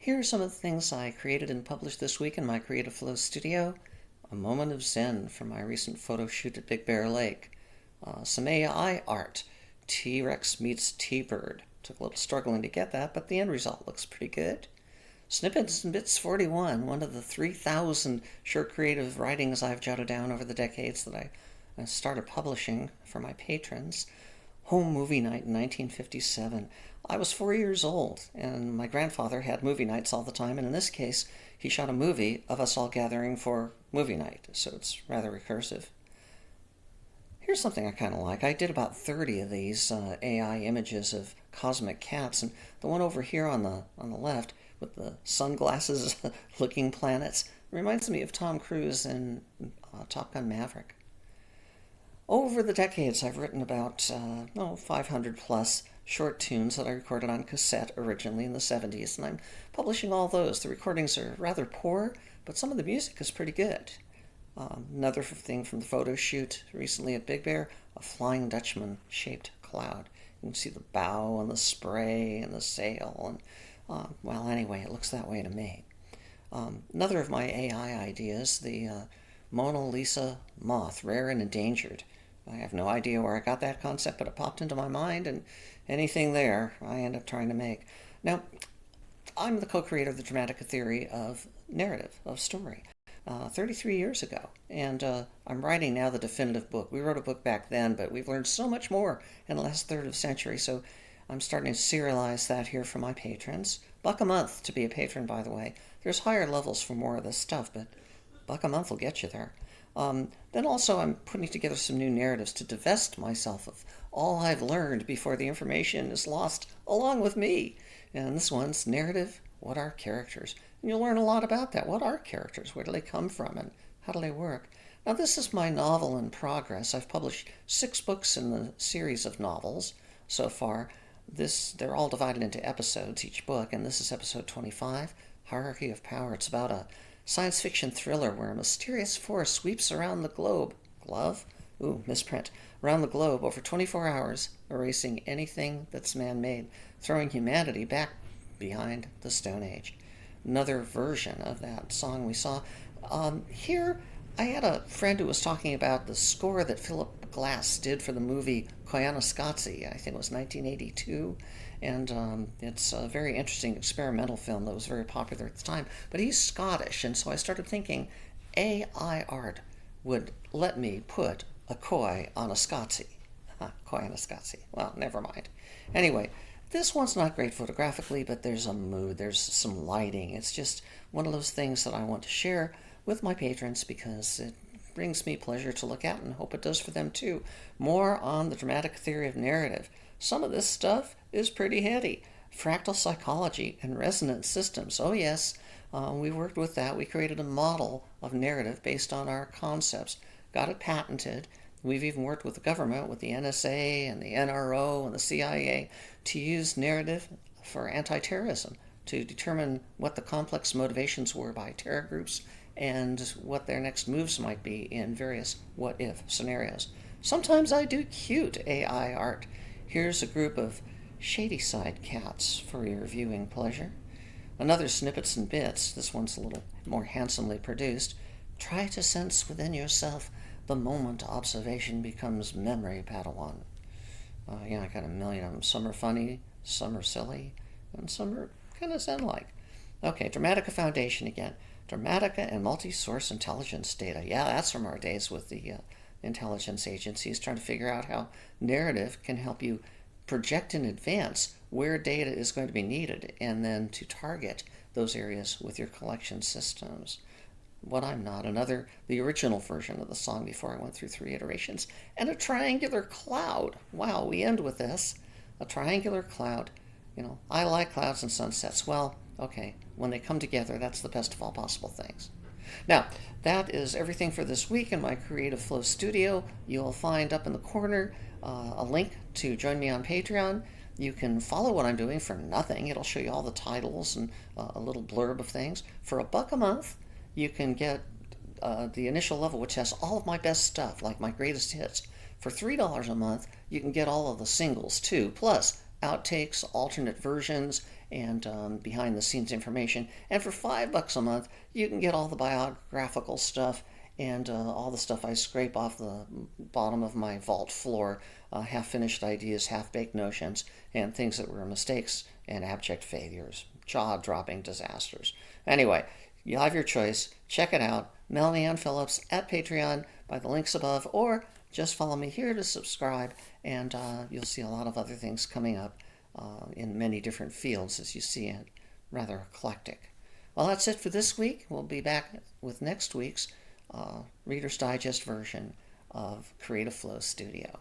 Here are some of the things I created and published this week in my Creative Flow studio. A moment of zen from my recent photo shoot at Big Bear Lake. Some AI art. T-Rex meets T-Bird. Took a little struggling to get that, but the end result looks pretty good. Snippets and Bits 41, one of the 3,000 short creative writings I've jotted down over the decades that I started publishing for my patrons. Home movie night in 1957. I was 4 years old, and my grandfather had movie nights all the time, and in this case, he shot a movie of us all gathering for movie night, so it's rather recursive. Here's something I kind of like. I did about 30 of these AI images of cosmic cats, and the one over here on the left with the sunglasses looking planets reminds me of Tom Cruise in Top Gun Maverick. Over the decades, I've written about 500 plus short tunes that I recorded on cassette originally in the 70s, and I'm publishing all those. The recordings are rather poor, but some of the music is pretty good. Another thing from the photo shoot recently at Big Bear, a Flying Dutchman-shaped cloud. You can see the bow and the spray and the sail, and anyway, it looks that way to me. Another of my AI ideas, the Mona Lisa moth, rare and endangered. I have no idea where I got that concept, but it popped into my mind, and anything there I end up trying to make. Now, I'm the co-creator of the dramatic theory of narrative, of story, 33 years ago, and I'm writing now the definitive book. We wrote a book back then, but we've learned so much more in the last third of a century, so I'm starting to serialize that here for my patrons. $1 a month to be a patron, by the way. There's higher levels for more of this stuff, but $1 a month will get you there. Then also I'm putting together some new narratives to divest myself of all I've learned before the information is lost along with me. And this one's narrative, what are characters? And you'll learn a lot about that. What are characters? Where do they come from? And how do they work? Now this is my novel in progress. I've published 6 books in the series of novels so far. They're all divided into episodes, each book, and this is episode 25, Hierarchy of Power. It's about a science fiction thriller where a mysterious force sweeps around the globe. Glove? Ooh, misprint. Around the globe over 24 hours, erasing anything that's man-made, throwing humanity back behind the Stone Age. Another version of that song we saw. Here, I had a friend who was talking about the score that Philip Glass did for the movie Koyaanisqatsi. I think it was 1982. And it's a very interesting experimental film that was very popular at the time. But he's Scottish, and so I started thinking AI art would let me put a koi on a Scotsy. Koi on a Scotsy. Well, never mind. Anyway, this one's not great photographically, but there's a mood, there's some lighting. It's just one of those things that I want to share with my patrons because it brings me pleasure to look at and hope it does for them too. More on the dramatic theory of narrative. Some of this stuff is pretty heady. Fractal psychology and resonance systems. Oh yes, we worked with that. We created a model of narrative based on our concepts. Got it patented. We've even worked with the government, with the NSA and the NRO and the CIA to use narrative for anti-terrorism, to determine what the complex motivations were by terror groups and what their next moves might be in various what-if scenarios. Sometimes I do cute AI art. Here's a group of shady-side cats for your viewing pleasure. Another Snippets and Bits. This one's a little more handsomely produced. Try to sense within yourself the moment observation becomes memory, Padawan. I got a million of them. Some are funny, some are silly, and some are kind of zen-like. Okay, Dramatica Foundation again. Dramatica and multi-source intelligence data. Yeah, that's from our days with the intelligence agencies trying to figure out how narrative can help you project in advance where data is going to be needed and then to target those areas with your collection systems. What I'm Not, the original version of the song before I went through 3 iterations, and a triangular cloud. Wow, we end with this. A triangular cloud. I like clouds and sunsets. Well, okay, when they come together, that's the best of all possible things. Now, that is everything for this week in my Creative Flow studio. You'll find up in the corner a link to join me on Patreon. You can follow what I'm doing for nothing. It'll show you all the titles and a little blurb of things. For $1 a month, you can get the initial level, which has all of my best stuff, like my greatest hits. For $3 a month, you can get all of the singles, too, plus outtakes, alternate versions, and behind-the-scenes information. And for $5 a month, you can get all the biographical stuff and all the stuff I scrape off the bottom of my vault floor, half-finished ideas, half-baked notions, and things that were mistakes and abject failures, jaw-dropping disasters. Anyway, you have your choice. Check it out. Melanie Ann Phillips at Patreon by the links above, or just follow me here to subscribe, and you'll see a lot of other things coming up in many different fields, as you see it. Rather eclectic. Well, that's it for this week. We'll be back with next week's Reader's Digest version of Creative Flow Studio.